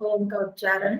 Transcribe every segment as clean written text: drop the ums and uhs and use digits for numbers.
ओम का उच्चारण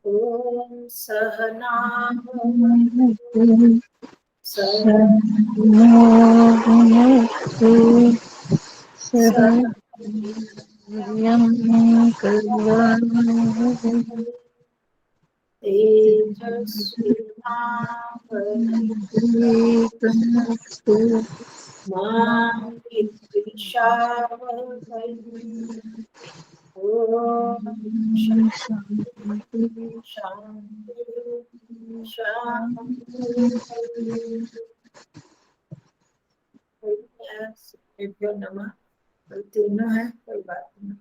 ओम सहना तेजस्विनावधीतमस्तु मा विद्विषावहै। ओम शांति शांति। भ्यो नमः। तीनों है, कोई बात नहीं,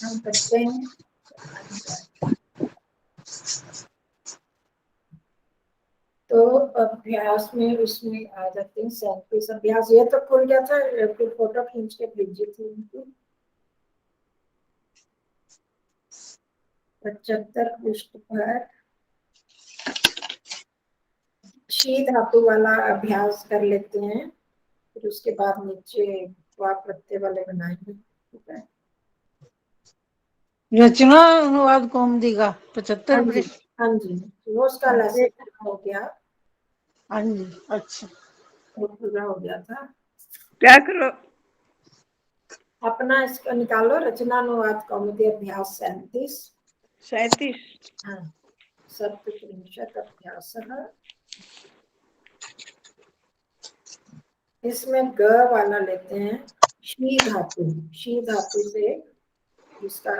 हम करते हैं। तो अभ्यास में उसमें आ जाते हैं 37 अभ्यास। ये तो खुल गया था, फिर फोटो खींच के भेजी थी उनकी। 75 पृष्ठ पर शी धातु वाला अभ्यास कर लेते हैं, फिर उसके बाद नीचे वा प्रत्यय वाले बनाएंगे। ठीक है, रचना अनुवाद कौमुदी का 75 पृष्ठ। हाँ जी, वो उसका लेसन हो गया। हाँ जी, अच्छा, वो पूरा हो गया था। क्या करो अपना इसका निकालो, रचनानुवाद कौमुदी अभ्यास 37। हाँ, सप्तत्रिंशत् अभ्यास। इसमें ग वाला लेते हैं, शी धातु। शी धातु से इसका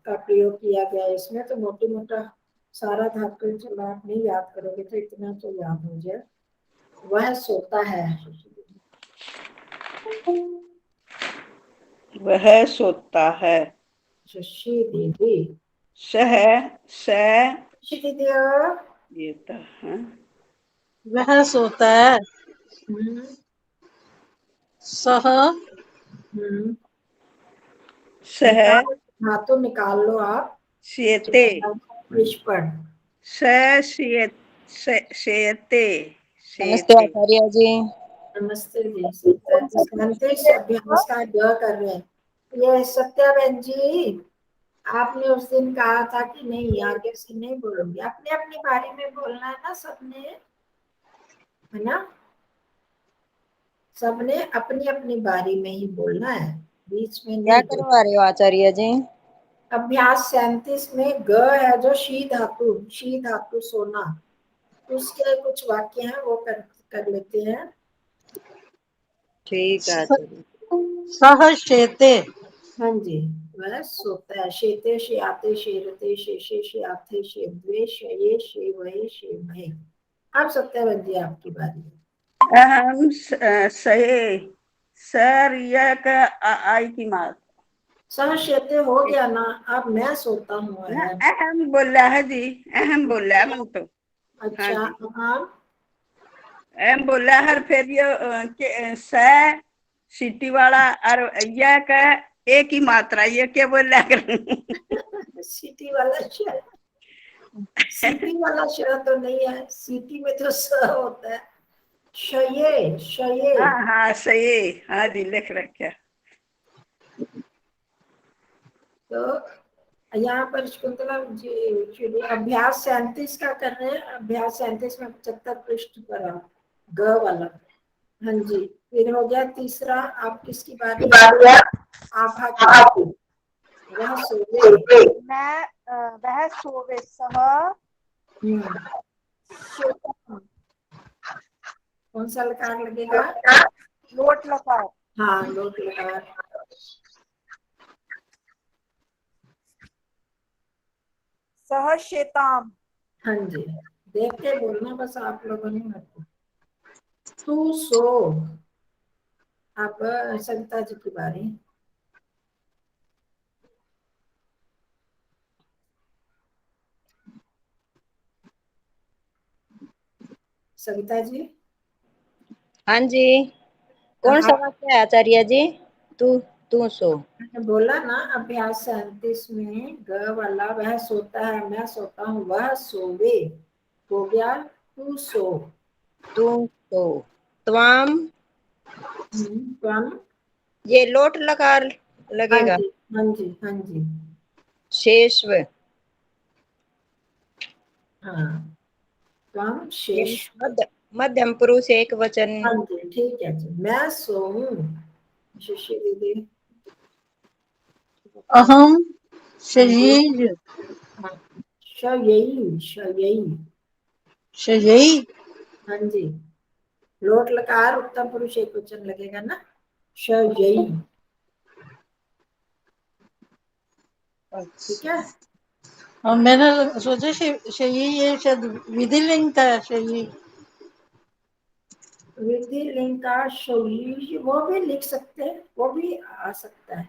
का प्रयोग किया गया है इसमें। तो मोटे मोटा सारा धातु चलो आप नहीं याद करोगे तो इतना तो याद हो जाए। वह सोता है, वह सोता है। शशि दीदी, सह स दीदी ये तो है। वह सोता है। सह सह धातु निकाल लो आप। शेते विष्पण शेते नमस्ते शेते। आचार्य जी। नमस्ते जी। सैंतीस अभ्यास का ग कर रहे हैं। ये सत्या बहन जी, आपने उस दिन कहा था कि नहीं आगे से नहीं बोलोगे, अपने अपनी बारी में बोलना है ना सबने, है ना? सबने अपनी अपनी बारी में ही बोलना है, बीच में क्या नहीं बोलना। करवा रहे हो आचार्य जी? अभ्यास 37 में ग है जो शी धातु सोना, उसके कुछ वाक्य हैं वो कर लेते हैं। ठीक है आचार्य। सह शेते। हाँ जी, वह सोता है। शेते शेयाते शेरते शेषे शेयाथे शेद्वे शये शेवहे शेमहे। अब सत्यावन जी आपकी बारी है। अहम सहे सरिया का आई की मात। सहशेते हो गया ना, अब मैं सोता हूँ है। अहम बोल रहा है जी, अहम बोल रहा है मन तो। हाँ अच्छा, जी, हाँ अहम बोल रहा है। फिर ये स सिटी वाला और यह का एक ही मात्रा, ये क्या बोल रहा है? सिटी वाला शहर, सिटी वाला शहर तो नहीं है, सिटी में तो स होता है। शये शये। हाँ हाँ सही, हाँ जी लिख रखा। तो यहाँ पर शकुंतला जी अभ्यास 37 का कर रहे हैं। अभ्यास 37 में 75 पृष्ठ पर आप ग वाला। हाँ जी, फिर हो गया तीसरा। आप किसकी बारी है? आभा की। वह सोवे। मैं वह सोवे सह कौन सा लकार लगेगा? लोट लकार। हाँ, लोट लकार। सह शेताम। हाँ जी, देख के बोलना बस आप लोगों ने मेरे को। तू सो। आप सविता जी की बारी। सविता जी। हाँ जी, कौन सा आप वाक्य है आचार्य जी? तू तू सो। मैंने बोला ना अभ्यास 37 में ग वाला वह सोता है मैं सोता हूँ वह सोवे हो गया तू सो। तू सो। त्वाम, त्वम। ये लोट लकार हाँ लगेगा। जी हाँ जी हाँ जी। शेषव, हाँ त्वम ये शेष। मध्यम पुरुष एक वचन। हाँ जी ठीक है जी मैं सोऊं। शिशि दीदी। अहम हाँ जी। शयीर शयई शयई। शयई। हाँ जी। लोट लकार उत्तम पुरुष एक वचन लगेगा ना। शयई। ठीक है। और मैंने सोचा शयी ये शायद विधिलिंग का शयी। विधि लिंग का शयी वो भी लिख सकते हैं वो भी आ सकता है।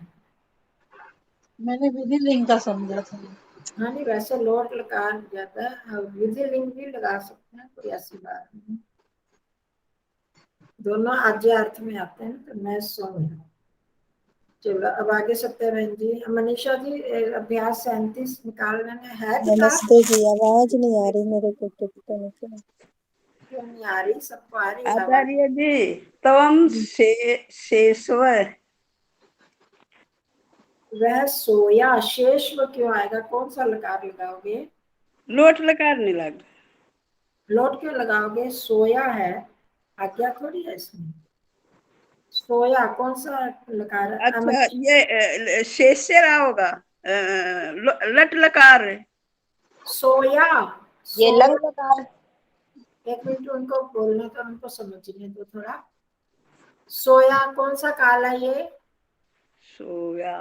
मैंने विधिलिंग का समझा था। हाँ नहीं वैसे लोट लकार जाता है विधि लिंग भी लगा सकते हैं कोई ऐसी बात नहीं। दोनों आज्य अर्थ में आते हैं तो मैं सोऊं। चलो अब आगे सत्यवेन जी मनीषा जी अभ्यास 37 निकाल रहे हैं किताब। नमस्ते जी, आवाज नहीं आ रही मेरे को तो पता नहीं क्यों। क्यों नहीं आ रही सबको आ रही है आवाज। आचार्य जी तवम शेषव वह सोया शेष में क्यों आएगा कौन सा लकार लगाओगे। लोट लकार नहीं लग। लोट क्यों लगाओगे सोया है आज्ञा थोड़ी है इसमें। सोया कौन सा लकार है अच्छा ये शेष से रहा होगा लट लकार। सोया। ये सोया। लंग लकार। एक मिनट उनको बोलने तो उनको समझने दो थोड़ा। सोया कौन सा काल है ये। सोया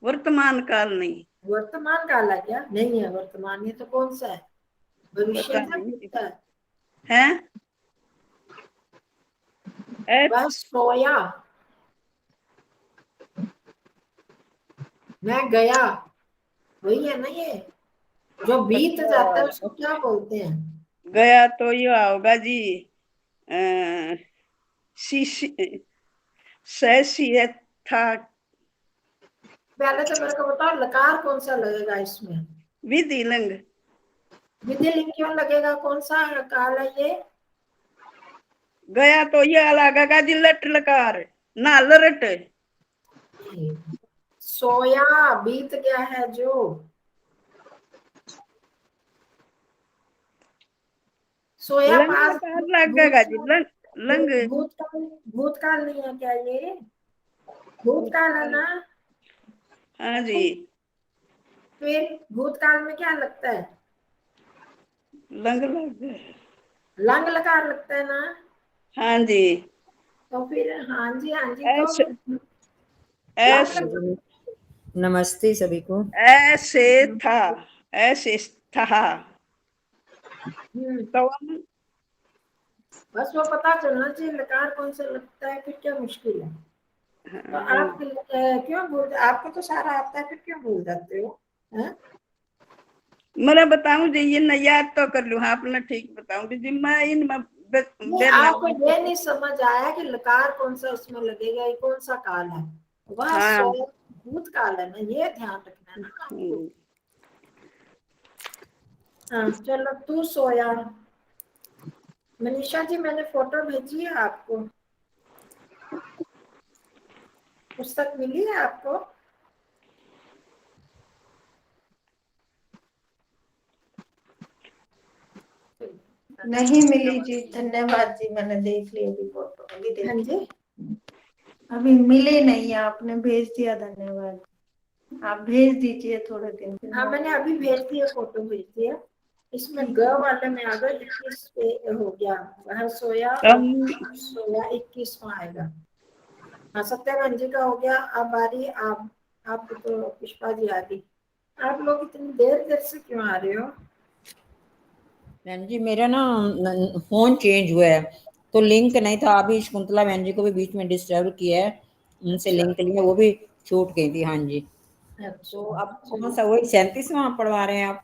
वर्तमान काल नहीं। वर्तमान काल है क्या नहीं है वर्तमान ये तो कौन सा है भविष्य पता है नहीं भूत है। है वह सोया मैं गया वही है ना ये जो बीत जाता है उसको क्या बोलते हैं। गया तो ये होगा जी अ, शीशी सैसी है था पहले तो मेरे को बताओ लकार कौन सा लगेगा इसमें। विधि लिंग। विधि लिंग क्यों लगेगा कौन सा काल है ये। गया तो ये लगेगा जी लट लकार ना लरट। सोया बीत गया है जो। सोया लंग पास लकार लगेगा जी लंग लंग। भूतकाल भूतकाल नहीं है क्या ये भूतकाल है ना। हाँ जी फिर भूतकाल में क्या लगता है लंग लग। लंग लकार लगता है ना। हाँ जी तो फिर हाँ जी तो ऐसे लंग ऐसे नमस्ते सभी को। ऐसे था ऐसे था तो हम बस वो पता चलना चाहिए लकार कौन सा लगता है फिर क्या मुश्किल है। तो आप क्यों भूल आपको तो सारा आता है फिर क्यों भूल जाते हो हैं? मैं बताऊं जी ये न याद तो कर लूं हाँ अपना ठीक बताऊं जी मैं इन नहीं बेरना आपको ये नहीं समझ आया कि लकार कौन सा उसमें लगेगा ये कौन सा काल है वह हाँ सो भूत काल है ना ये ध्यान रखना है ना आपको। हाँ चलो तू सोया। मनीषा जी मैंने फोटो भेजी है आपको पुस्तक मिली है आपको। नहीं मिली जी, धन्यवाद जी, मैंने देख ली अभी फोटो, अभी हाँ देखी। जी अभी मिली नहीं, आपने भेज दिया, धन्यवाद। आप भेज दीजिए थोड़े दिन फिर हाँ मैं मैंने अभी भेज दिया फोटो भेज दिया। इसमें ठीक ग है। वाले में आ गया 21 पे हो गया वह सोया और हम सोया 21वां आएगा। हाँ सत्यानंद जी का हो गया अब बारी आप तो पुष्पा जी आ गई। आप लोग इतनी देर देर से क्यों आ रहे हो। बहन जी मेरा ना फोन चेंज हुआ है, तो लिंक नहीं था। अभी शकुंतला बहन जी को भी बीच में डिस्टर्ब किया है, उनसे अच्छा लिंक लिया, वो भी छूट गई थी। हाँ जी। तो अच्छा। अब कौन सा, वही 37वां पढ़वा रहे हैं आप?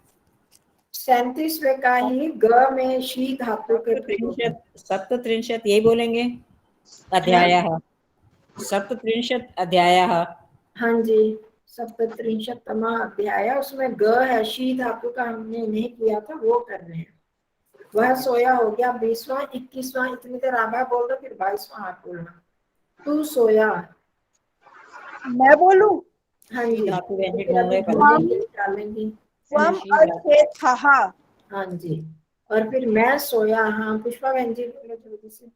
37वें का ही ग में शी धातु के प्रयोग है। सप्तत्रिंशत यही बोलेंगे, हाँ अध्याय। सप्तत्रिंशत अध्याय। हाँ जी, सप्तत्रिंशत्तमा अध्याय, उसमें ग है, शी धातु का हमने नहीं किया था, वो कर रहे हैं। वह सोया हो गया 20वां। 21वां इतनी देर आभा बोल रहा, फिर 22वां आप बोलना। तू सोया। मैं बोलूं? हाँ शी जी, धातु बहन तो जी फिर ढूंढ अभी रहे पहले। ढूंढेंगे, निकालेंगे। त्वम शी धातु। अर्थे थहा। हाँ जी, और फिर मैं सोया। हाँ पुष्पा बहन जी बोलो जल्दी से।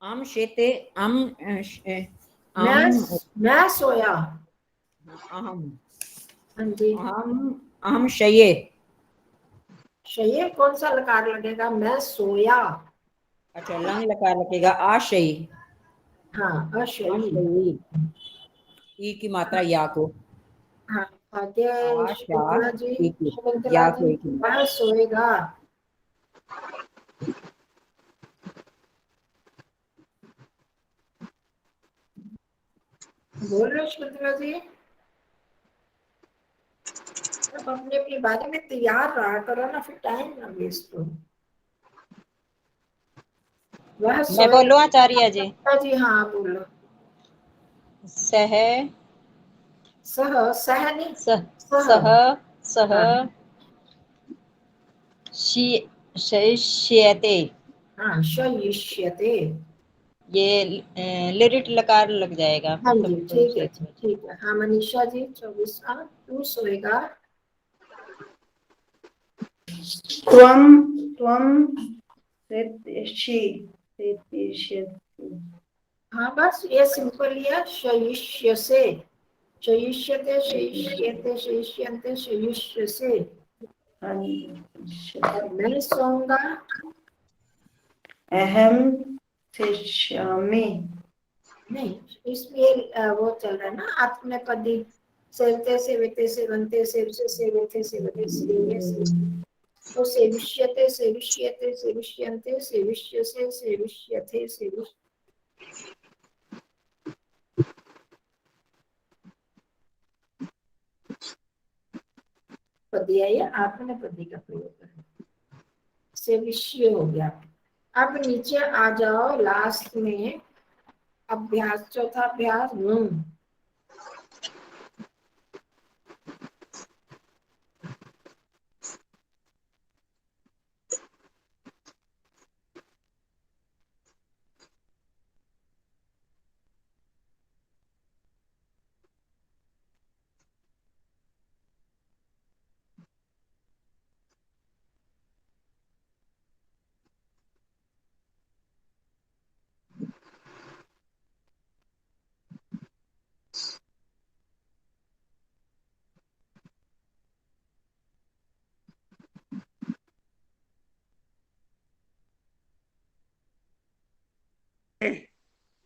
आम शेते, आम मैं आम मैं सोया। अहम हाँ जी, अहम अहम शये। शये कौन सा लकार लगेगा? मैं सोया। अच्छा, लंग लकार लगेगा, आशयी। हाँ अशयी। आशयी, ई की मात्रा या को। हाँ आगे आशा, शकुंतला जी। ई की, शकुंतला या जी, को ई की। वह सोएगा। बोल रहे हो शकुंतला जी? अब अपने अपने बारे में तैयार रहा करो ना, फिर टाइम ना वेस्ट हो। वह मैं बोलूं आचार्य जी? सोएगा जी, हाँ बोलो। सह सह, सह नहीं, सह सह। सह सह हाँ शी शयिष्यते। हाँ, शयिष्यते। ये लिरिट लकार लग जाएगा हाँ जी सप्तम ठीक है शेष जी, में। ठीक है। हाँ मनीषा जी 24वां, तू सोएगा। त्वम त्वम सेत्ष्यसि सेत्ष्यसि। हाँ बस ये सिंपल ही है, शयिष्यसे। शयिष्यते, शयिष्यते, शयिष्यन्ते, शयिष्यसे। और मैं सोऊंगा। अहम शिष्यामि। नहीं, इसमें वो चल रहा है ना आत्मनेपदी। सेवते सेवते सेवन्ते सेवसे सेवते सेवते सेव्य से। तो सेविष्यते सेविष्यते सेविष्यन्ते सेविष्यसे सेविष्यते सेविष्य। पदी है, ये आत्मनेपदी का प्रयोग करें। सेविष्य हो गया। अब नीचे आ जाओ लास्ट में, अभ्यास, चौथा अभ्यास।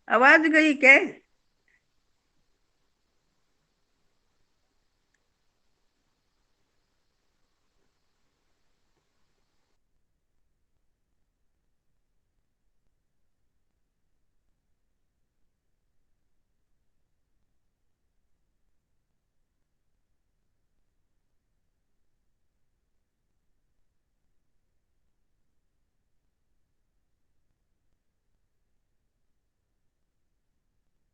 आवाज गई क्या?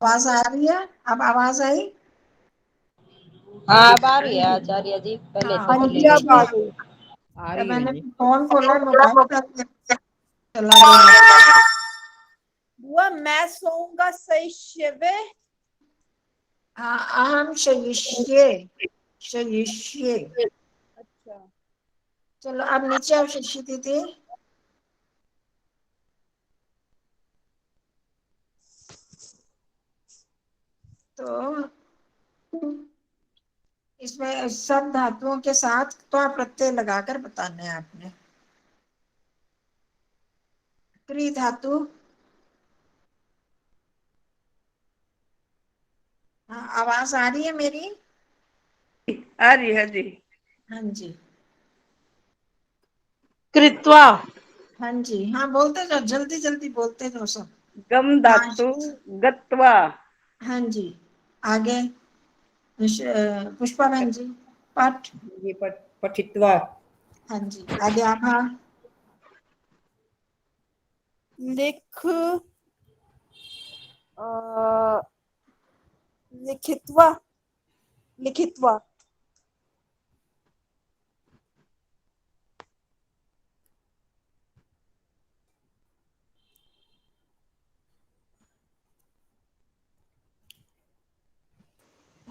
आवाज आ रही है? अब आवाज आई? हाँ, अब आ रही है आचार्य जी, पहले हाँ से हाँ चली जी, गई अब थी। आ गई। आ रही है मैंने बहन जी। फोन खोला, मोबाइल पर चला गया। बुआ मैं सोऊंगा सैश्यवे। हाँ, अहम शयिष्ये। शयिष्ये। अच्छा। चलो अब नीचे आओ शशि दीदी। तो इसमें सब धातुओं के साथ तो प्रत्यय लगाकर बताना है आपने। क्री धातु। हाँ, आवाज आ रही है मेरी? आ रही है जी। हाँ जी। कृत्वा। हाँ जी, हाँ बोलते जाओ, जल्दी जल्दी बोलते जाओ सब। गम धातु गत्वा। हाँ जी, आगे पुष्पा बहन जी, पठ। ये पठित्वा। हाँ जी, आगे आभा। लिख लिखित्वा। लिखित्वा।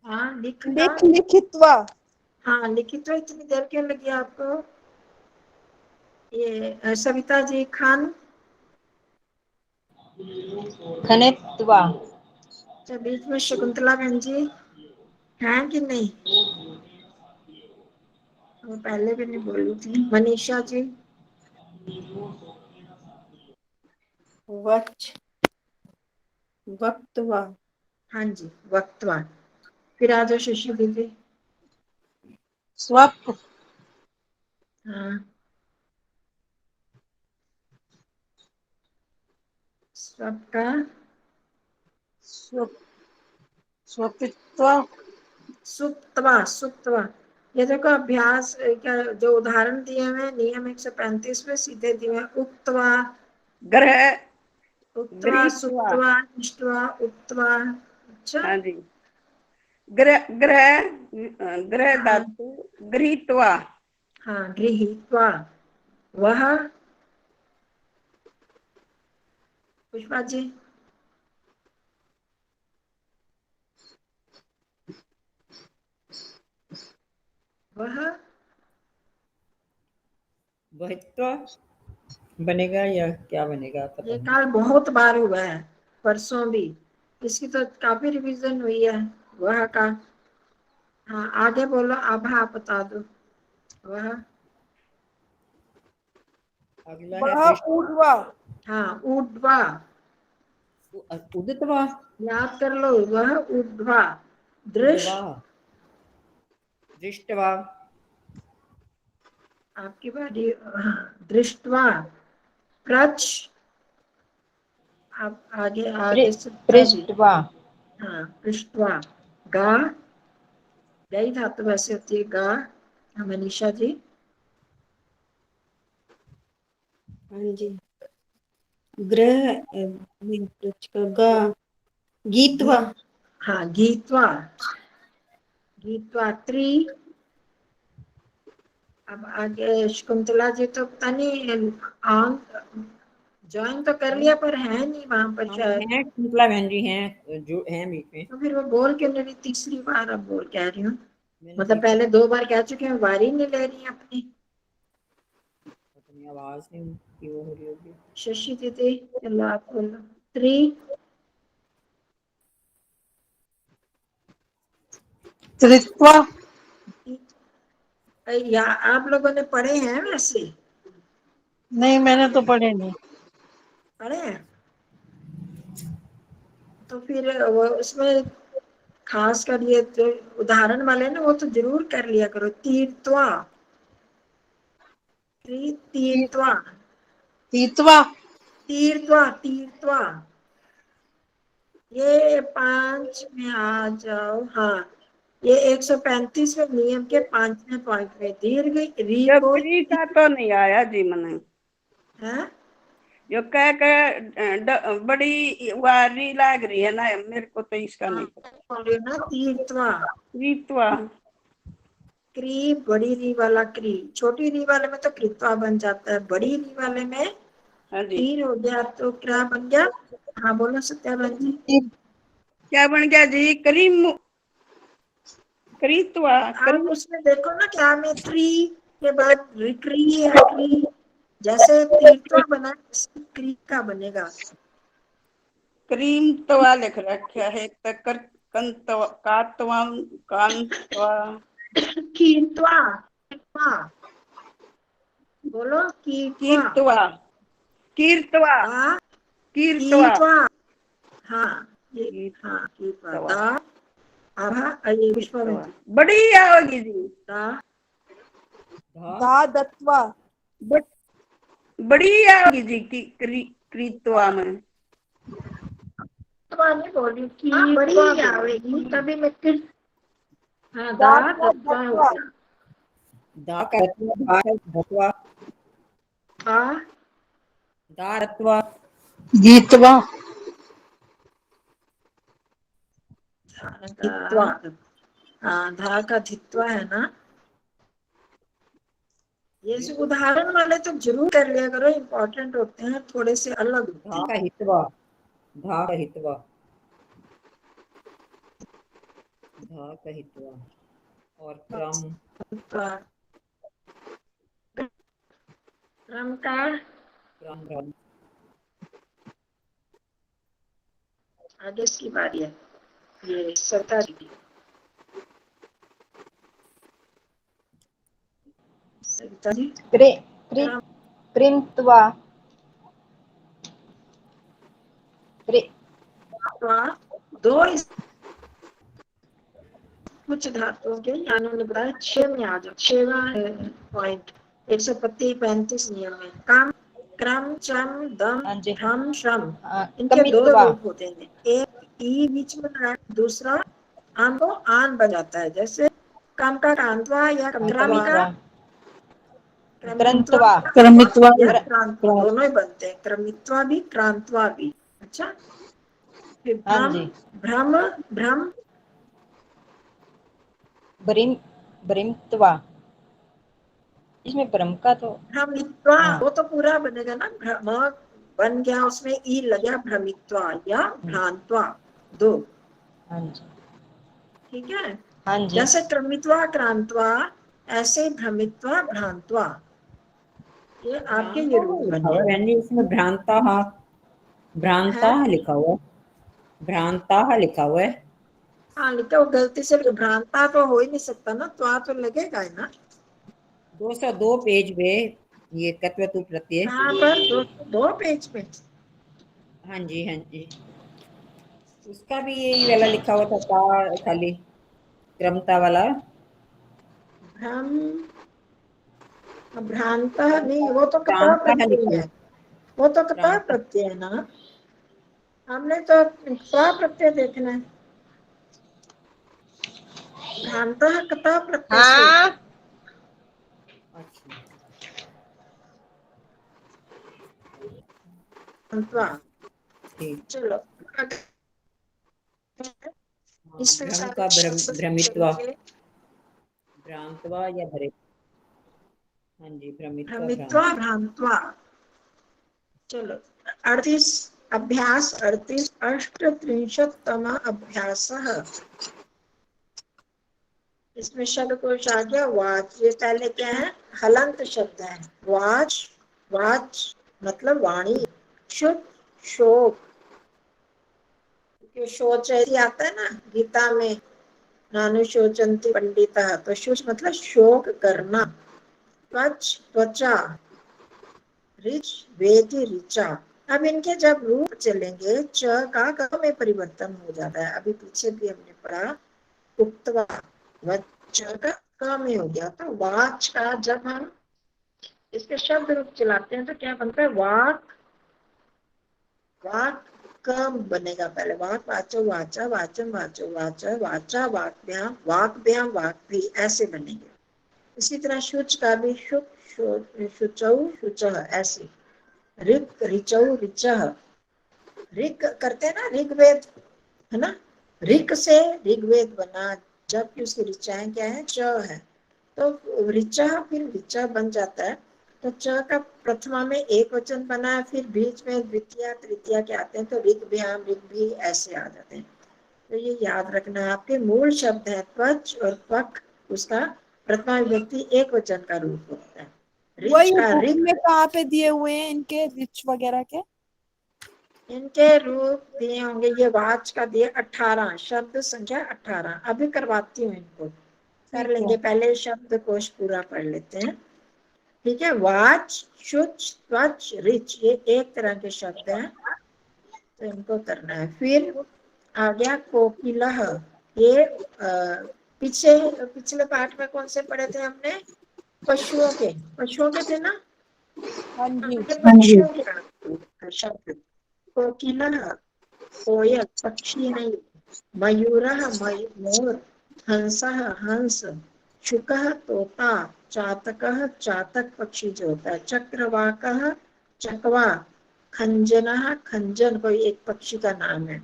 हाँ लिखता। लिख लिखित्वा। हाँ लिखित, तो इतनी देर क्यों लगी आपको? ये सविता जी, खान। खनित्वा। अच्छा, बीच में शकुंतला बहन जी हैं कि नहीं? वो पहले भी नहीं बोली थी। मनीषा जी। वच वक्तवा। हाँ जी, वक्तवा। फिर आ जाओ शशि दीदी। स्वप। हाँ, सबका स्वप स्वपित्वा। सुप्तवा। सुप्तवा। ये देखो अभ्यास क्या जो उदाहरण दिए हुए हैं, नियम 135 में सीधे दिए हैं। उक्तवा, ग्रह उक्तवा, गृहीत्वा। सुप्तवा, इष्ट्वा, उक्तवा। अच्छा। हाँ जी, ग्रह ग्रह ग्रह हाँ धातु गृहीत्वा। हाँ, गृहीत्वा। वह पुष्पा जी। वह वहित्वा बनेगा या क्या बनेगा पता ये नहीं। काल बहुत बार हुआ है, परसों भी। इसकी तो काफी रिवीजन हुई है। वह का। हाँ आगे बोलो, आभा आप बता दो। वह। अगला है वह ऊर्ध्वा। हाँ, ऊर्ध्वा। उदित्वा। याद कर लो, वह ऊर्ध्वा। उद्वा। दृश। दृष्टवा। आपकी बारी। दृष्टवा। प्रच। आप आगे आगे सत्ता जी। पृष्ठवा। हाँ, पृष्ठवा। गा। यही धातु वैसे होती है, गा। हाँ, मनीषा जी। हाँ जी, ग्रह गा। गीतवा। हाँ, गीतवा। गीतवा। त्रि। अब आगे शकुंतला जी तो पता नहीं, ज्वाइन तो कर लिया पर है नहीं वहां पर शायद। हैं कुंतला बहन जी हैं जो हैं बीच में। तो फिर वो बोल के नहीं, तीसरी बार अब बोल कह रही हूँ। मैंने मतलब देखा पहले 2 बार कह चुके हैं, बारी नहीं ले रही अपनी। अपनी आवाज नहीं उनकी वो हो रही होगी। शशि दीदी, चलो आप बोलो। त्रि। त्रित्वा। या आप लोगों ने पढ़े हैं वैसे? नहीं, मैंने तो पढ़े नहीं। पढ़े हैं? तो फिर वो उसमें खास कर ये जो उदाहरण वाले ना, वो तो जरूर कर लिया करो। तीर्थवा। तीर्थवा। तीतवा। तीर्थवा। तीर्थवा। ये 5 में आ जाओ। हाँ, ये 135वें नियम के 5वें पॉइंट में दीर्घ री जो को क्री का तो नहीं आया जी मने। है। जो कह के बड़ी वारी लाग रही है ना, मेरे को तो इसका नहीं पता। बोल रही हूँ ना, तीर्थवा। क्रीत्वा। क्री बड़ी री वाला क्री, छोटी री वाले में तो कृत्वा बन जाता है, बड़ी री वाले में हाँ जी, तीर हो गया तो क्या बन गया? हाँ बोलो सत्या बहन जी। क्या बन गया जी? करीम करीत्वा। आप उसमें देखो ना, क्या में त्रि के बाद क्री है, क्री। जैसे तीर्थवा बना, क्री का बनेगा। क्रीम तवा लिख रखा है, तकर कंतवा कातवा कांतवा। कीर्तवा। कीर्तवा। बोलो कीर्तवा। कीर्तवा। कीर्तवा। दा। कीर्तवा। कीर्तवा। हाँ ये। हाँ, कीर्तवा। कीर्तवा। दा। आभा, ये पुष्पा बहन कीर्तवा जी। बड़ी आओगी जी। दा। धा। दा दत्वा। बट बड़ी आओगी जी की कृत्वा में। कृत्वा नहीं बोली की बड़ी आवेगी तभी मैं फिर हाँ दा कृत्वा हो गया। दा का रत्वा, धा का धत्वा, आ दा रत्वा, गीतवा हित्वा। हाँ धा का धित्वा है ना। ये सब उदाहरण वाले तो जरूर कर लिया करो, इम्पोर्टेंट होते हैं, थोड़े से अलग होते धा हैं। का हित्वा, धा का हित्वा, धा का हित्वा। और क्रम, क्रम का क्रम क्रम, आगे इसकी बारी है, ये सविता जी की। सविता जी क्रम कृत्वा दो कुछ धातुओं के इन्होंने बताया 6 में आ जाओ, 6वां पॉइंट 135 नियम में काम क्रम चम दम हाँ जी ढम श्रम इनके दो कमित्वा रूप होते हैं। एक ई बीच में लगा, दूसरा आम को आन बन जाता है। जैसे काम का कांतवा या क्रमिका, क्रंत्वा क्रमित्वा या क्रांति दोनों ही बनते हैं, क्रमित्वा भी क्रांतवा भी। अच्छा फिर हाँ भ्रम जी भ्रम भ्रम ब्रिंत्वा इसमें ब्रह्म का तो भ्रमित्वा हाँ वो तो पूरा बनेगा ना, भ्रम बन गया उसमें ई लग गया, भ्रमित्वा या भ्रांत्वा दो। हाँ जी ठीक है, हाँ जी जैसे क्रमित्वा क्रांत्वा ऐसे भ्रमित्वा भ्रांत्वा, ये आपके ये रूप लिखा बने। हुआ है बहन जी, इसमें भ्रांता, भ्रांता है लिखा हुआ है, भ्रांता लिखा हुआ है। हाँ लिखा, वो गलती से भ्रांता तो हो ही नहीं सकता ना, तो लगेगा ही ना। 202 पेज पे ये तत्वतु प्रत्यय। कहाँ पर दो पेज पे। हाँ जी हाँ जी, उसका भी यही वाला लिखा हुआ था, ता खाली क्रमता वाला। भ्रम भ्रांत नहीं, वो तो कता भ्रांता प्रत्यय लिखा है, हुआ, वो तो कता भ्रांता। प्रत्यय है ना। हमने तो स्वा प्रत्यय देखना है। भ्रांत कता प्रत्यय से हाँ अच्छा भ्रांत्वा। ठीक। चलो हाँ, इसमें भ्रम सारे का शब्द भ्रमित्वा, चलेंगे। भ्रांतवा या भरे। हाँ जी, भ्रमित्वा भ्रमित्वा भ्रांत। भ्रांत्वा। चलो 38 अभ्यास 38 अष्टत्रिंशत्तम अभ्यास। इसमें शब्दकोश आ गया वाच। ये पहले क्या है, हलंत शब्द है। वाच वाच मतलब वाणी। शुभ शोक, शोच आता है ना गीता में, नानु शोचंती पंडिता, तो शुच मतलब शोक करना। त्वच त्वचा, रिच वेदी ऋचा। अब इनके जब रूप चलेंगे, च का क में परिवर्तन हो जाता है। अभी पीछे भी हमने पढ़ा उक्तवा, वच का क में हो गया। तो वाच का जब हम इसके शब्द रूप चलाते हैं तो क्या बनता है, वाक वाक कम बनेगा। पहले वाक वाचो वाचा वाचन वाचो वाचा वाचा वाक्भ्याम वाक्भ्याम वाक्भी, ऐसे बनेंगे। इसी तरह शुच का भी शुक शुचौ शुचः ऐसे। ऋक ऋचौ ऋचः, ऋक करते हैं ना ऋग्वेद, है ना। ऋक से ऋग्वेद बना, जबकि उसकी ऋचाएं क्या है, च है। तो ऋचा फिर ऋचा बन जाता है। तो च का प्रथमा में एक वचन बना है, फिर बीच में द्वितीय तृतीया के आते हैं, तो ऋग भ्याम ऋग भी ऐसे आ जाते हैं। तो ये याद रखना है। आपके मूल शब्द है त्वच और त्वक, उसका प्रथमा विभक्ति एक वचन का रूप होता है। रिच वही का बुक रिक, में कहाँ पे दिए हुए हैं इनके रिच वगैरह के? इनके रूप दिए होंगे, ये वाच का दिए 18, शब्द संख्या 18। अभी करवाती हूँ इनको, कर ठीक लेंगे, है। पहले शब्द कोश पूरा पढ़ लेते हैं। ठीक है, वाच शुच त्वच रिच, ये एक तरह के शब्द हैं, तो इनको करना है। फिर आ गया कोकिलः, ये पिछले पाठ में कौन से पढ़े थे हमने, पशुओं के थे ना। हाँ जी। पक्षियों के शब्द कोकिला कोयल पक्षी नहीं, मयूरः मोर, हंसः हंस, शुकः तोता, चातकः चातक पक्षी जो होता है, चक्रवाकः चकवा, खंजनः खंजन कोई एक पक्षी का नाम है,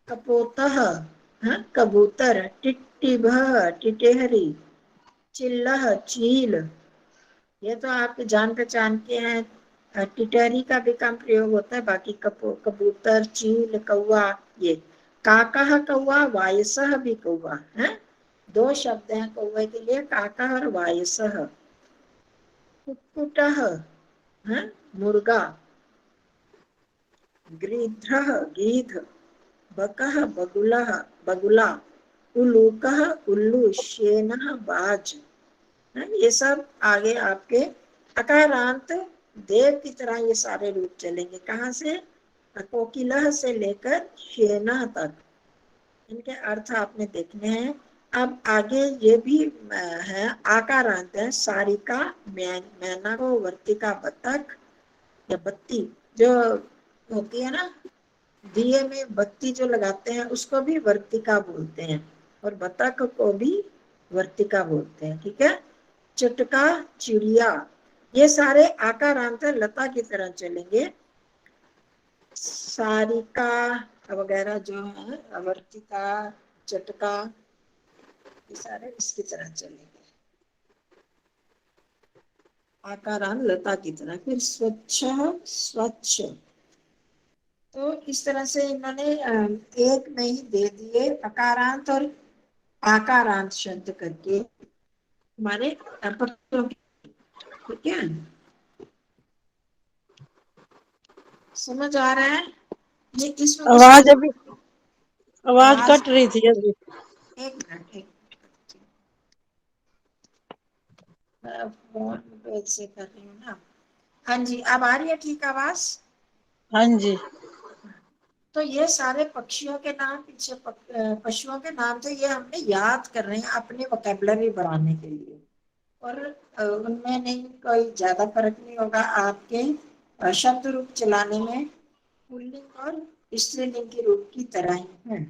कपोतः कबूतर, टिट्टिभः टिटेहरी, चिल्लह चील, ये तो आप जान पहचान के हैं। टिटहरी का भी कम प्रयोग होता है, बाकी कबूतर चील कौवा ये। काका कौवा, वायसः भी कौवा है, दो शब्द हैं कौवे के लिए, काका और वायसः। कुक्कुटः मुर्गा, गृध्रः गीध, बकः बगुला, उल्लूकः उल्लू, शेनः बाज। ये सब आगे आपके अकारांत देव की तरह ये सारे रूप चलेंगे। कहाँ से? कोकिलह से लेकर शेना तक, इनके अर्थ आपने देखने हैं। अब आगे ये भी है आकारांत है, सारिका मैना को, वर्तिका बतख या बत्ती जो होती है ना, दिए में बत्ती जो लगाते हैं उसको भी वर्तिका बोलते हैं, और बतख को भी वर्तिका बोलते हैं। ठीक है। चुटका चिड़िया, ये सारे आकारांत लता की तरह चलेंगे। सारिका वगैरह जो है, वर्तिका, चटका, ये सारे इसकी तरह चलेंगे, आकारांत लता की तरह। फिर स्वच्छ स्वच्छ, तो इस तरह से इन्होंने एक में ही दे दिए अकारांत और आकारांत शब्द करके हमारे पक्षियों की। ठीक है, समझ आ रहा है? ये इसमें आवाज अभी आवाज कट रही थी अभी। एक मिनट मैं फोन पे से कर रही हूँ ना। हाँ जी, अब आ रही है ठीक आवाज? हाँ जी। तो ये सारे पक्षियों के नाम, पीछे पशुओं के नाम थे, ये हमने याद कर रहे हैं अपने वोकैबुलरी बढ़ाने के लिए, और उनमें नहीं कोई ज्यादा फर्क नहीं होगा आपके शब्द रूप चलाने में, पुल्लिंग और स्त्रीलिंग के रूप की तरह ही है।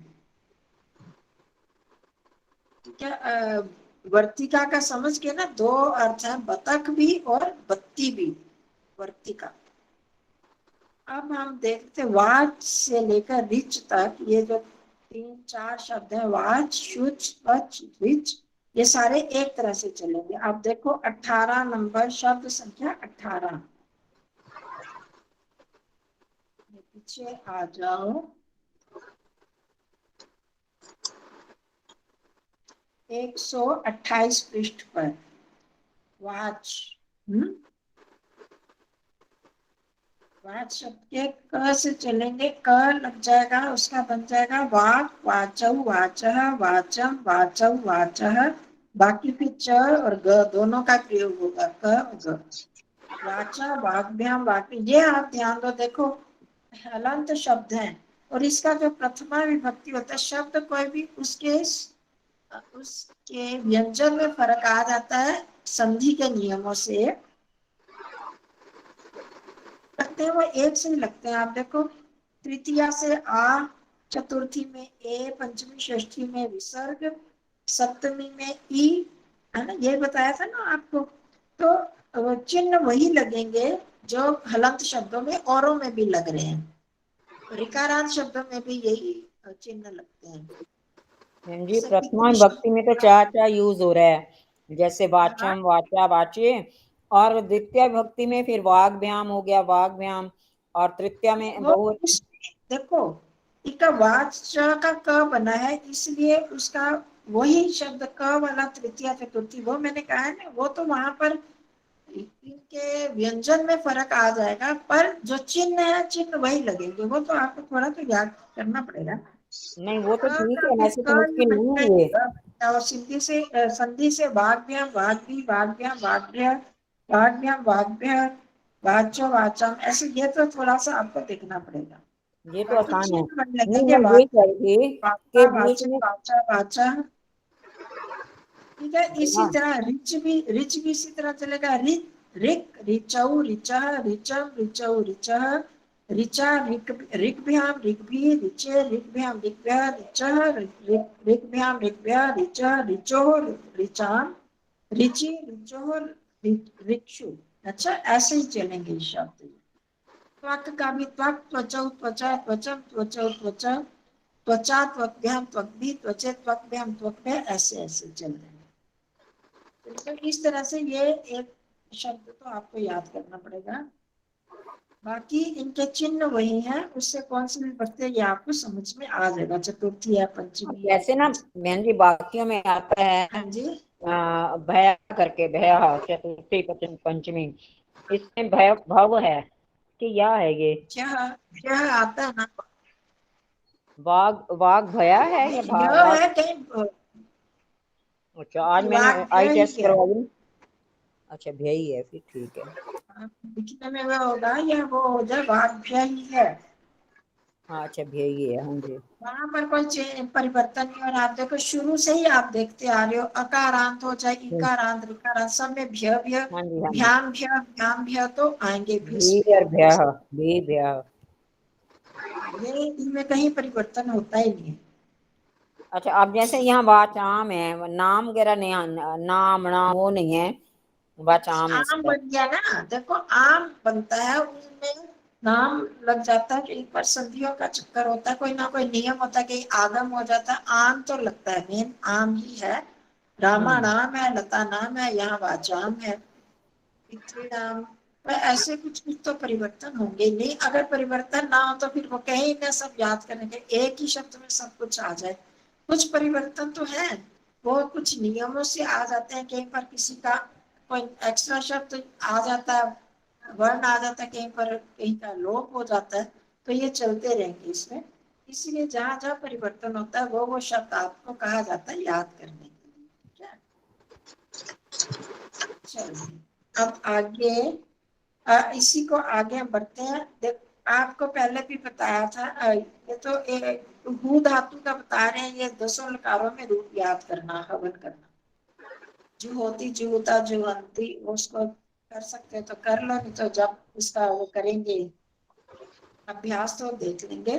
ठीक है। वर्तिका का समझ के ना, दो अर्थ है, बतख भी और बत्ती भी, वर्तिका। अब हम देखते वाच से लेकर रिच तक, ये जो 3-4 शब्द हैं, वाच, शुच, वच, रिच, ये सारे एक तरह से चलेंगे। अब देखो 18 नंबर शब्द संख्या 18, पीछे आ जाओ। 128 पृष्ठ पर वाच। वाच शब्द के क से चलेंगे, क लग जाएगा, उसका बन जाएगा वाक, वाचौ, वाचः, वाचम, वाचौ, वाचः। बाकी फिर च और ग दोनों का प्रयोग होगा, क और ग। वाचा, वाग्भ्याम, वाक्य, ये आप ध्यान दो। देखो हलंत शब्द है, और इसका जो प्रथमा विभक्ति होता है, शब्द कोई भी उसके व्यंजन में फर्क आ जाता है संधि के नियमों से, लगते हैं वो एक से ही लगते हैं। आप देखो तृतीया से आ, चतुर्थी में ए, पंचमी षष्ठी में विसर्ग, सप्तमी में ई, है ना, ये बताया था ना आपको। तो चिन्ह वही लगेंगे जो हलंत शब्दों में औरों में भी लग रहे हैं, ऋकारांत शब्दों में भी यही चिन्ह लगते हैं। जी, प्रथमा विभक्ति में तो चा यूज हो रहा है, जैसे वाचम, वाचा, वाचे, और द्वितीय विभक्ति में फिर वाग्भ्याम हो गया, वाग्भ्याम, और तृतीया में बहु। देखो इसका वाच का क बना है, इसलिए उसका वही शब्द क वाला तृतीया चतुर्थी, वो मैंने कहा है ना, वो तो वहां पर इनके व्यंजन में फर्क आ जाएगा, पर जो चिन्ह है चिन्ह वही लगेंगे। वो तो आपको थोड़ा तो याद करना पड़ेगा। नहीं वो तो ठीक है, ऐसे तो मुश्किल नहीं है ये। और संधि से वाग्भ्याम, वाग्भी, वाग्भ्याम, वाग्भ्य, वाग्भ्याम, वाग्भ्य, वाचो, वाचम, ऐसे ये तो थोड़ा सा आपको देखना पड़ेगा। ये तो आसान है। नहीं लगेंगे मैं ये कह रही थी कि बीच में, वाचा, वाचा। ठीक है, इसी तरह रिच भी इसी तरह चलेगा, ऋक् ऋचौ ऋचः ऋचं ऋचौ ऋचः ऋचा ऋग्भ्यां ऋग्भि ऋचे ऋग्भ्यां ऋग्भ्यः ऋचः ऋग्भ्यां ऋग्भ्यः ऋचः ऋचोः ऋचां ऋचि ऋचोः ऋक्षु। अच्छा, ऐसे ही चलेंगे ये शब्द। त्वक का भी त्वक, त्वचौ त्वचा, त्वचं त्वचौ त्वचा, त्वचा त्वक्भ्यां त्वक्भि, त्वचे त्वक्भ्यां त्वक्भ्यः, ऐसे ऐसे चल रहे हैं। तो इस तरह से ये एक शब्द तो आपको याद करना पड़ेगा। बाकी इनके चिन्ह वही हैं, उससे कौन से भी बढ़ते हैं ये आपको समझ में आ जाएगा। चतुर्थी है, पंचमी है। जैसे ना बहन जी वाक्यों में आता है हाँ जी, भया करके, भया चतुर्थी पंचमी, इसमें भय भव है कि या है ये क्या आता है ना, वाग भया है या यह है कहीं। अच्छा, आज मैंने आई टेस्ट करवाई। अच्छा, भय ही है, फिर ठीक है। लिखने में वो होगा या वो हो जाए वाग्भ्य ही है। हाँ, अच्छा, भय ही है। हाँ जी, वहां पर कोई परिवर्तन नहीं। और आप देखो शुरू से ही आप देखते आ रहे हो, अकारांत हो चाहे इकारांत ऋकारांत, सब में भ्य भ्य हाँ जी, हाँ जी। भ्याम भ्य भ्याम भ्य तो आएंगे भी। भी और भ्यः, भी भ्यः। ये इनमें कहीं परिवर्तन होता ही नहीं है। अच्छा, अब जैसे यहाँ वाचाम है, नाम वगैरह नहीं, नाम वो नहीं है, वाचाम है आम इसका। बन गया ना, देखो आम बनता है, उनमें नाम लग जाता है। कई बार संधियों का चक्कर होता है, कोई ना कोई नियम होता है, कहीं आगम हो जाता है। आम तो लगता है, मेन आम ही है। रामा नाम है, लता नाम है, यहाँ वाचाम है, पितृ नाम। तो ऐसे कुछ कुछ तो परिवर्तन होंगे नहीं। अगर परिवर्तन ना हो तो फिर वो कहीं ना सब याद करने के एक ही शब्द में सब कुछ आ जाए। कुछ परिवर्तन तो है, वो कुछ नियमों से आ जाते हैं। कहीं पर किसी का कोई एक्स्ट्रा शब्द आ जाता है, वर्ण आ जाता है, कहीं पर कहीं का लोप हो जाता है। तो ये चलते रहेंगे इसमें। इसलिए जहां जहां परिवर्तन होता है वो शब्द आपको कहा जाता है याद करने के लिए। ठीक है, चलिए अब आगे इसी को आगे हम बढ़ते हैं। देख, आपको पहले भी बताया था, ये तो हु धातु का बता रहे हैं। ये 10 लकारों में रूप याद करना, हवन करना। जुहोती, जुहुता, जुहंती, उसको कर सकते तो कर लो, नहीं तो जब इसका वो करेंगे अभ्यास तो देख लेंगे।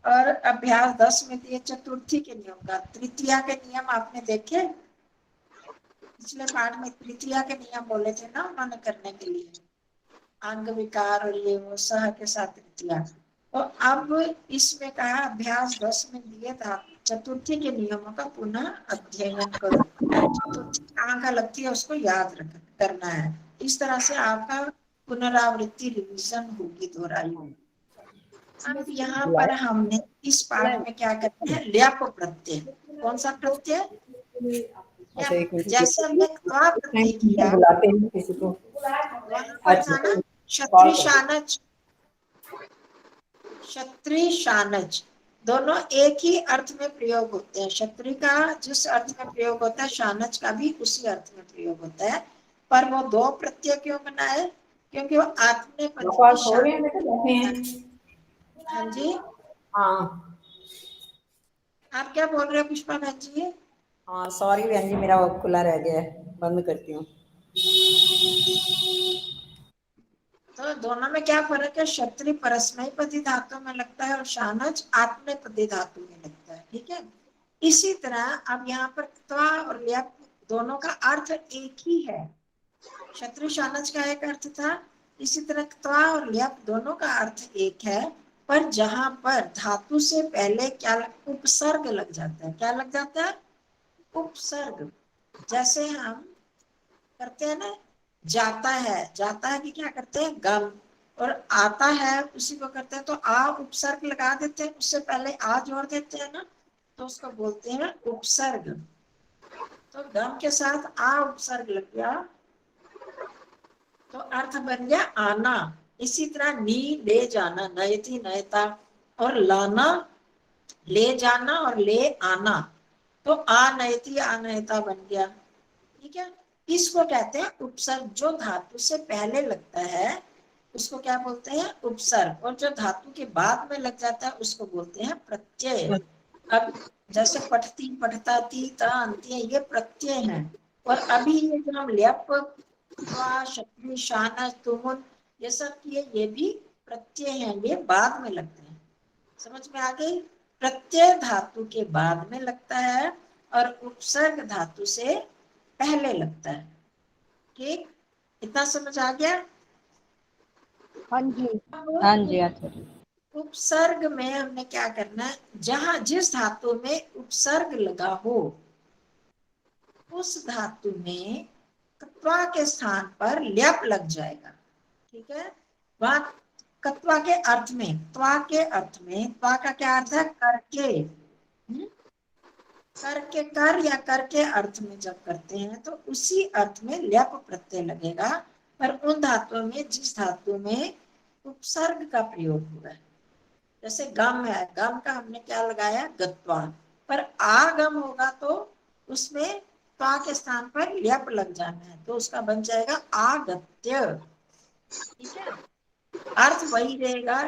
और अभ्यास 10 में दिए चतुर्थी के नियम का। तृतीया के नियम आपने देखे पिछले पाठ में? तृतीया के नियम बोले थे ना उन्होंने करने के लिए, अंग विकार और ये वो सह के साथ तृतीया। तो अब इसमें कहा अभ्यास 10 में दिए था चतुर्थी के नियमों का पुनः अध्ययन करो। चतुर्थी कहाँ का लगती है उसको याद करना है। इस तरह से आपका पुनरावृत्ति रिवीजन होगी, दोहराई होगी। अब यहाँ पर हमने इस पाठ में क्या करते हैं, ल्याप प्रत्यय। कौन सा प्रत्यय? अच्छा, एक मिनट, जैसे हमने क्वा प्रत्यय किया बुलाते हैं किसी को। वहां पर था ना क्षत्रि शानच, क्षत्रि शानच, दोनों एक ही अर्थ में प्रयोग होते हैं। क्षत्रि का जिस अर्थ में प्रयोग होता है, शानच का भी उसी अर्थ में प्रयोग होता है। पर वो 2 प्रत्यय क्यों बनाए? क्योंकि वो आत्मनेपदी। हाँ जी, हाँ आप क्या बोल रहे हो पुष्पा बहन जी? हाँ, सॉरी बहन जी, मेरा वो खुला रह गया है, बंद करती हूँ। तो दोनों में क्या फर्क है? क्षत्रि परस्मैपदी धातु में लगता है और शानच आत्मनेपदी धातु में लगता है। ठीक है, इसी तरह अब यहाँ पर त्वा और ल्यप दोनों का अर्थ एक ही है। क्षत्रि शानच का एक अर्थ था, इसी तरह त्वा और ल्यप दोनों का अर्थ एक है। पर जहां पर धातु से पहले क्या उपसर्ग लग जाता है, क्या लग जाता है? उपसर्ग। जैसे हम करते हैं ना, जाता है, जाता है कि क्या करते हैं, गम। और आता है उसी को करते हैं तो आ उपसर्ग लगा देते हैं, उससे पहले आ जोड़ देते हैं ना, तो उसको बोलते हैं उपसर्ग। तो गम के साथ आ उपसर्ग लग गया तो अर्थ बन गया आना। इसी तरह नी ले जाना, नयति नयता, और लाना ले जाना और ले आना, तो आ नयति आनयता बन गया। ठीक है, इसको कहते हैं उपसर्ग। जो धातु से पहले लगता है उसको क्या बोलते हैं? उपसर्ग। और जो धातु के बाद में लग जाता है उसको बोलते हैं प्रत्यय। अब जैसे पठती, पठता, ती, ता, अंत्य, ये प्रत्यय हैं। और अभी ये जो हम ल्यप त्वा, शक्ति, शानस, तुमुन, ये सब ये भी प्रत्यय हैं, ये बाद में लगते हैं। समझ में आ गई? प्रत्यय धातु के बाद में लगता है और उपसर्ग धातु से पहले लगता है। ठीक, इतना समझ आ गया? हाँ जी हाँ जी आचार्य। उपसर्ग में हमने क्या करना है, जहां जिस धातु में उपसर्ग लगा हो उस धातु में कत्वा के स्थान पर ल्यप लग जाएगा। ठीक है, वहां कत्वा के अर्थ में, त्वा के अर्थ में, त्वा का क्या अर्थ है? करके। करके, कर या करके अर्थ में जब करते हैं तो उसी अर्थ में ल्यप प्रत्यय लगेगा। पर उन धातुओं में जिस धातु में उपसर्ग का प्रयोग हुआ है, जैसे गम है, गम का हमने क्या लगाया? गत्वा। पर आगम होगा तो उसमें त्वा के स्थान पर ल्यप लग जाना है, तो उसका बन जाएगा आगत्य। ठीक है, अर्थ वही रहेगा,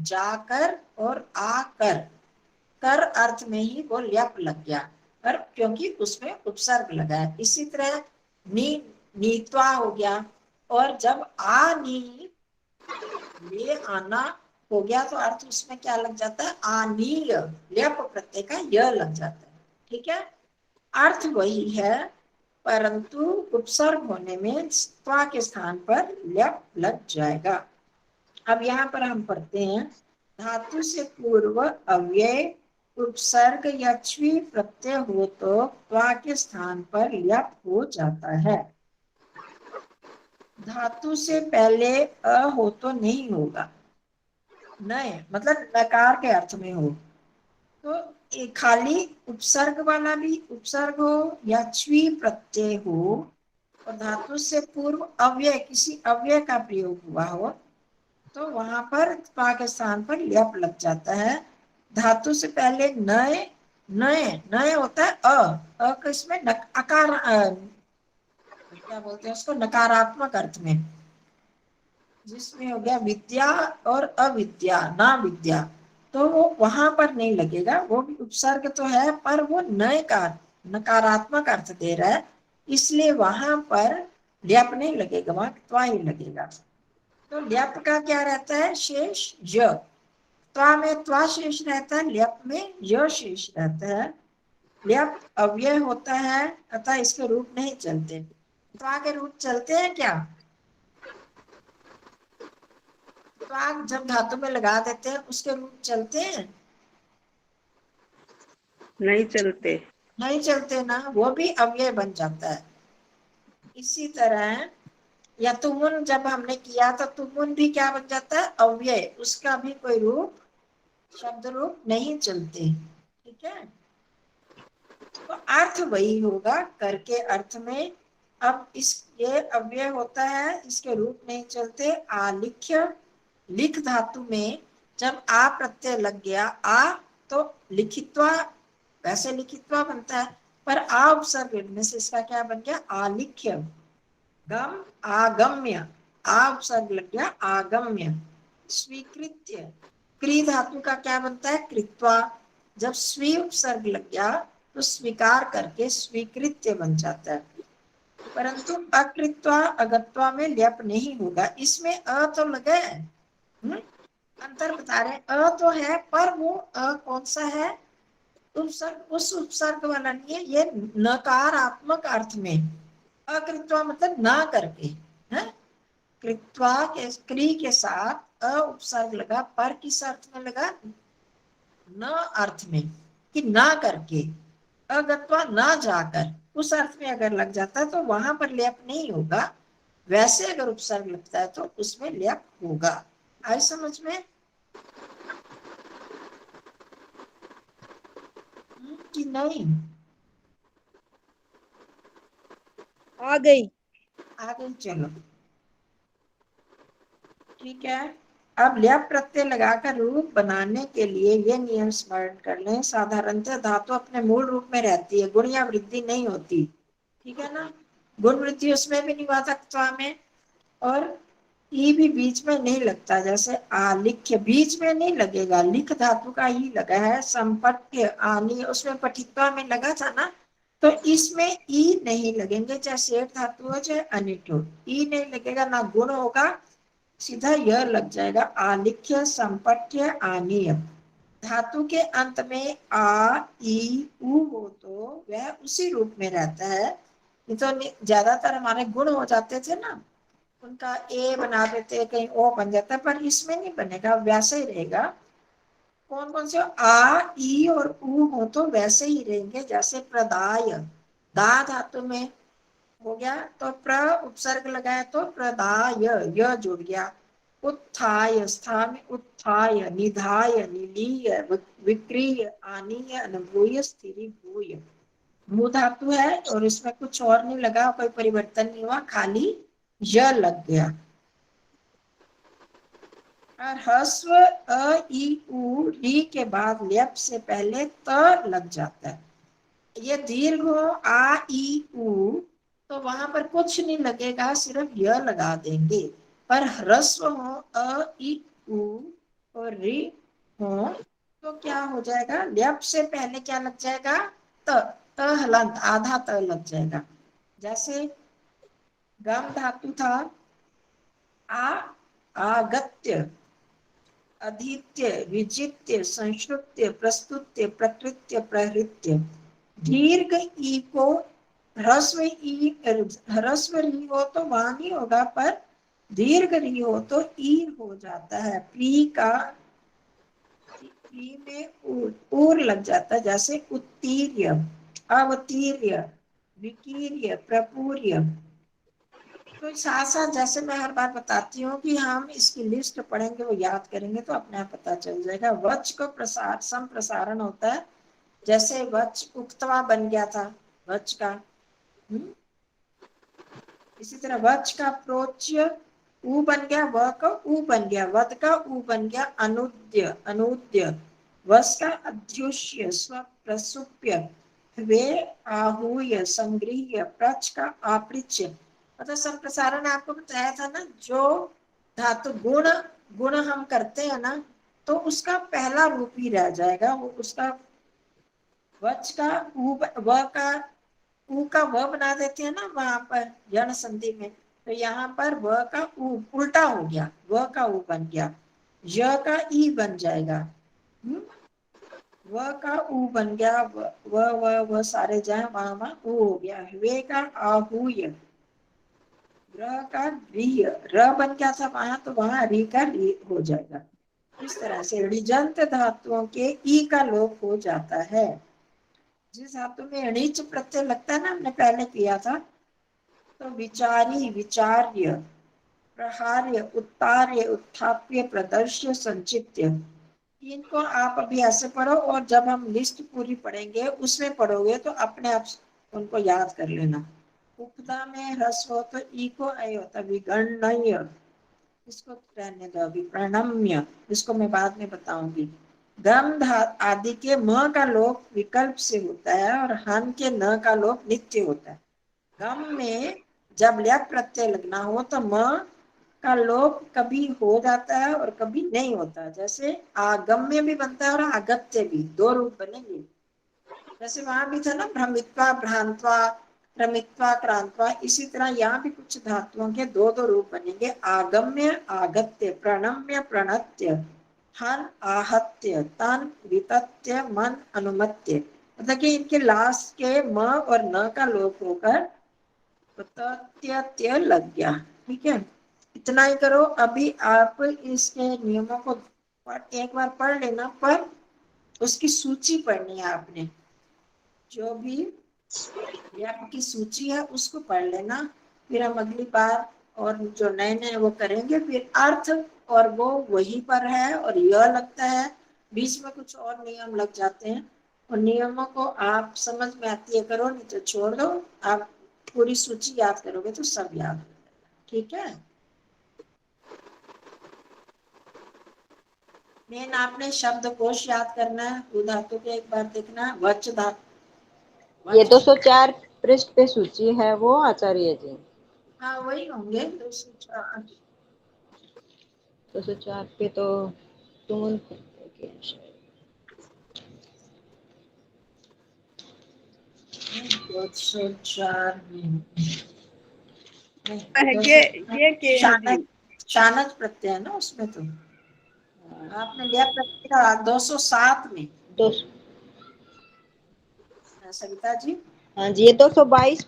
जाकर और आकर, कर अर्थ में ही वो ल्यप लग गया, पर क्योंकि उसमें उपसर्ग लगा है। इसी तरह नीत्वा हो गया, और जब नी ये आना हो गया तो अर्थ उसमें क्या लग जाता है? आनीय, ल्यप प्रत्यय का य लग जाता है। ठीक है, अर्थ वही है, परंतु उपसर्ग होने में त्वा के स्थान पर ल्यप लग जाएगा। अब यहाँ पर हम पढ़ते हैं, धातु से पूर्व अव्यय उपसर्ग या च्वी प्रत्यय हो तो त्वा के स्थान पर ल्यप हो जाता है। धातु से पहले अ हो तो नहीं होगा, नहीं मतलब नकार के अर्थ में हो तो खाली उपसर्ग वाला भी उपसर्ग हो या च्वी प्रत्यय हो और धातु से पूर्व अव्यय, किसी अव्यय का प्रयोग हुआ हो तो वहां पर त्वा के स्थान पर ल्यप लग जाता है। धातु से पहले नय, नय नय होता है अ किसमें? अकार, क्या बोलते हैं उसको? नकारात्मक अर्थ में, जिसमें हो गया विद्या और अविद्या, ना विद्या, तो वो वहां पर नहीं लगेगा। वो भी उपसर्ग तो है पर वो नय का नकारात्मक अर्थ दे रहा है, इसलिए वहां पर ल्यप नहीं लगेगा, वहां त्वा ही लगेगा। तो ल्यप का क्या रहता है? शेष य। त्वा में त्वा शेष रहता है, ल्यप में य शेष रहता है। ल्यप अव्यय होता है अतः इसके रूप नहीं चलते। त्वा के रूप चलते हैं क्या? त्वा जब धातु में लगा देते हैं उसके रूप चलते हैं? नहीं चलते। नहीं चलते ना, वो भी अव्यय बन जाता है। इसी तरह या तुमुन जब हमने किया तो तुमुन भी क्या बन जाता है? अव्यय, उसका भी कोई रूप, शब्द रूप नहीं चलते। ठीक है, तो अर्थ वही होगा करके अर्थ में। अब इस ये अव्यय होता है, इसके रूप नहीं चलते। आलिख्य, लिख धातु में जब आ प्रत्यय लग गया आ तो लिखित्वा, वैसे लिखित्वा बनता है पर आ उपसर्ग लगने से इसका क्या बन गया? आलिख्य। गम आगम्य, आ उपसर्ग लग गया आगम्य। स्वीकृत्य, क्री धातु का क्या बनता है? कृत्वा, जब स्वी उपसर्ग लग गया तो स्वीकार करके स्वीकृत्य बन जाता है। परंतु अकृत्वा अगत्वा में ल्यप नहीं होगा, इसमें अ तो लगा है। अंतर बता रहे, अ तो है पर वो अ कौन सा है? उपसर्ग, उस उपसर्ग वाला नहीं है, ये नकारात्मक अर्थ में। अकृत्वा मतलब ना करके है। कृत्वा के क्री के साथ अ उपसर्ग लगा, पर किस अर्थ में लगा? न अर्थ में, कि ना करके, अगत्वा ना जाकर, उस अर्थ में अगर लग जाता है तो वहां पर ल्यप नहीं होगा। वैसे अगर उपसर्ग लगता है तो उसमें ल्यप होगा। आई समझ में कि नहीं? आ गई। आगे चलो, ठीक है। अब ल्यप प्रत्यय लगाकर रूप बनाने के लिए ये नियम स्मरण कर लें। साधारणतः धातु अपने मूल रूप में रहती है, गुण या वृद्धि नहीं होती। ठीक है ना, गुण वृद्धि उसमें भी नहीं हुआ था में, और ई भी बीच में नहीं लगता। जैसे आलिख्य बीच में नहीं लगेगा, लिख धातु का ही लगा है। संपट्य आनी, उसमें पठित्वा में लगा था ना, तो इसमें ई नहीं लगेंगे, चाहे सेठ धातु हो चाहे अनिट हो, ई नहीं लगेगा, ना गुण होगा, सीधा यह लग जाएगा। आलिख्य, संपठ्य, आनीय। धातु के अंत में आ, ई, उ हो तो वह उसी रूप में रहता है। ये तो ज्यादातर हमारे गुण हो जाते थे ना, उनका ए बना देते, कहीं ओ बन जाता, पर इसमें नहीं बनेगा, वैसे ही रहेगा। कौन कौन से आ, ई और उ हो तो वैसे ही रहेंगे, जैसे प्रदाय, दा धातु में हो गया तो प्र उपसर्ग लगाया तो प्रदाय, य जुड़ गया। उत्थाय, स्था में उत्थाय, निधाय, निलीय, विक्रीय, आनीय, अनुभूय, स्थिरीभूय। मू धातु है और इसमें कुछ और नहीं लगा, कोई परिवर्तन नहीं हुआ, खाली य लग गया। और ह्रस्व अ, ई, उ, री के बाद लेप से पहले त लग जाता है। ये दीर्घ हो आ, ई, उ तो वहां पर कुछ नहीं लगेगा, सिर्फ य लगा देंगे। पर ह्रस्व हो अ, ई, उ और री हो तो क्या हो जाएगा, लेप से पहले क्या लग जाएगा, त हलंत, आधा त लग जाएगा। जैसे गम धातु था आ, आगत्य, अधीत्य, विजित्य, संश्रुत्य, प्रस्तुत्य, प्रकृत्य, प्रहृत्य। दीर्घ ई को ह्रस्व री हो तो वहां नहीं होगा, पर दीर्घ री हो तो ई हो जाता है। प्री का प्री में ऊर लग जाता है, जैसे उत्तीर्य, अवतीर्य, विकीर्य, प्रपूर्य। तो साथ साथ जैसे मैं हर बार बताती हूँ कि हम इसकी लिस्ट पढ़ेंगे, वो याद करेंगे तो अपने आप पता चल जाएगा। वच को प्रसार संप्रसारण होता है, जैसे वच उक्तवा बन गया था वच का, इसी तरह वच का प्रोच्य उ बन गया, व का उ बन गया, वद का उ बन गया, अनुद्य, अनुद्य, वस का अध्युष्य, स्व प्रसुप्य, वे आहूय, संगृह्य, प्रच का आपृच्य। मतलब संप्रसारण आपको बताया था ना, जो धातु गुण गुण हम करते हैं ना, तो उसका पहला रूप ही रह जाएगा, वो उसका वच का उ, व का उ का व बना देते हैं ना वहां पर यण संधि में, तो यहाँ पर व का उ उल्टा हो गया, व का उ बन गया, य का ई बन जाएगा, व का उ बन गया, व सारे जाए वहां उ हो गया, वे का आहूय, र का रीय, र बन गया था वहां तो वहां री का री हो जाएगा। इस तरह से ऋजंत धातुओं के ई का लोप हो जाता है। जिस धातु में ऋच प्रत्यय लगता है ना, हमने पहले किया था, तो विचारी, विचार्य, प्रहार्य, उत्तार्य, उत्थाप्य, प्रदर्श्य, संचित्य। इनको आप अभी ऐसे पढ़ो और जब हम लिस्ट पूरी पढ़ेंगे उसमें पढ़ोगे तो अपने आप उनको याद कर लेना। उपदा में ह्रस्व हो तो ई को अय होता, विगणय, इसको रहने दो अभी, प्रणम्य, इसको मैं बाद में बताऊंगी। गम आदि के म का लोप विकल्प से होता है और हन के न का लोप नित्य होता है। गम में जब ल्यप प्रत्यय लगना हो तो म का लोप कभी हो जाता है और कभी नहीं होता, जैसे आगम्य भी बनता है और आगत्य भी, दो रूप बनेंगे। जैसे वहां भी था ना भ्रमित्वा, भ्रांत्वा, प्रमित्वा, क्रांत्वा, इसी तरह यहाँ भी कुछ धातुओं के दो दो रूप बनेंगे, आगम्य, आगत्य, प्रणम्य, प्रणत्य, हन, आहत्य, तन, वितत्य, मन, अनुमत्य। मतलब कि इनके लास्ट के म और न का लोप होकर प्रत्यय लग गया। ठीक है, इतना ही करो। अभी आप इसके नियमों को एक बार पढ़ लेना, पर उसकी सूची पढ़नी है आपने, जो भी आपकी सूची है उसको पढ़ लेना, फिर हम अगली बार और जो नए नए वो करेंगे। फिर अर्थ और वो वहीं पर है और यह लगता है, बीच में कुछ और नियम लग जाते हैं, और नियमों को आप समझ में आती है करो, नहीं तो छोड़ दो। आप पूरी सूची याद करोगे तो सब याद हो जाएगा। ठीक है, मेन आपने शब्दकोश याद करना है, वो धातु के एक बार देखना है, वच धातु, ये 204 पृष्ठ पे सूची है वो आचार्य जी। हाँ वही होंगे 204। 204 पे तो टून 204 में ये के है जी? शानच प्रत्यय है ना उसमें, तो आपने लिया प्रत्यय 207 में। सविता जी, हाँ जी, ये 222।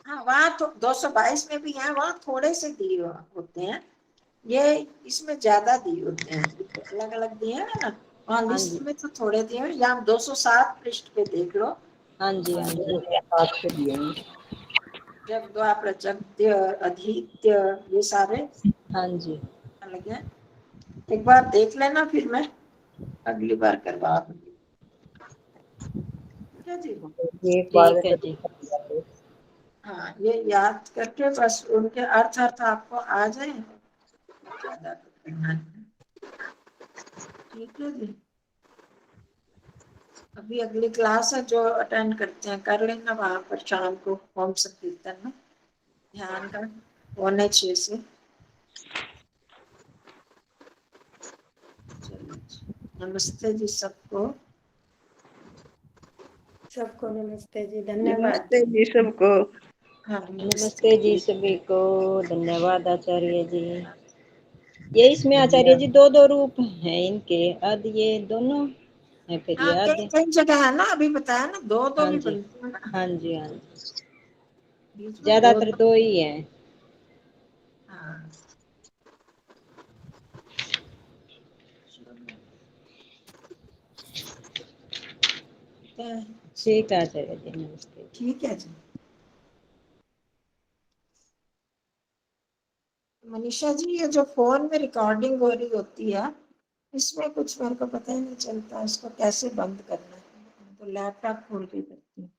हाँ वहाँ तो 222 में भी है, वहाँ थोड़े से दिए होते हैं, ये इसमें ज्यादा दिए होते हैं, अलग अलग दिए हैं ना, वहाँ लिस्ट में तो थोड़े दिए हैं। यहाँ 207 पृष्ठ पे देख लो। हाँ जी, हाँ जी। जग द्वापर जगद्य अधीत्य ये सारे हाँ जी, अलग है, एक बार देख लेना, फिर मैं अगली बार करवा दूंगी। ठीक है जी। एक बार ठीक है जी। हाँ, ये याद करके बस उनके अर्थ आपको आ जाए, ज्यादा करना है। ठीक है जी। अभी अगली क्लास है, जो अटेंड करते हैं कर लेना, वहां पर शाम को होम संकीर्तन में ध्यान का 1:06 से। चलिए, नमस्ते जी सबको। सबको नमस्ते जी, धन्यवाद। नमस्ते जी सबको। हाँ, नमस्ते जी सभी को, धन्यवाद आचार्य जी। ये इसमें आचार्य जी 2 रूप हैं इनके, आदि ये दोनों है, फिर ये हाँ, आदि। कई जगह है ना, अभी बताया ना, दो हाँ भी जी, बनते हैं ना, हाँ जी, हाँ जी, बीच में ज्यादातर 2 ही हैं। हाँ। ठीक है आचार्य जी, नमस्ते। ठीक है जी। मनीषा जी, ये जो फोन में रिकॉर्डिंग हो रही होती है, इसमें कुछ मेरे को पता ही नहीं चलता, इसको कैसे बंद करना है, तो लैपटॉप खोल के करती हूँ।